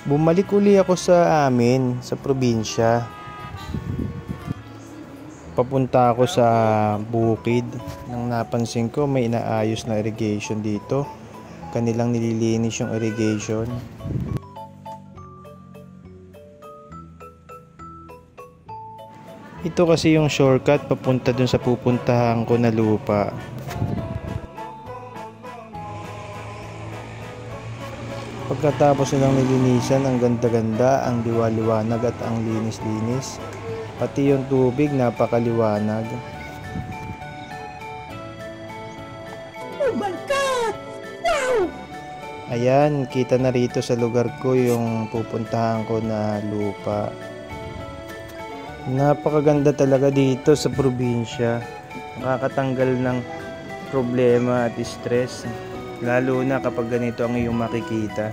Bumalik uli ako sa amin, sa probinsya. Papunta ako sa bukid. Nang napansin ko may inaayos na irrigation dito. Kanilang nililinis yung irrigation. Ito kasi yung shortcut papunta dun sa pupuntahan ko na lupa. Pagkatapos nilang nilinisan, ang ganda-ganda, ang liwa-liwanag at ang linis-linis. Pati yung tubig napakaliwanag. Oh my God! Wow! Ayan, kita na rito sa lugar ko yung pupuntahan ko na lupa. Napakaganda talaga dito sa probinsya. Nakakatanggal ng problema at stress. Lalo na kapag ganito ang iyong makikita.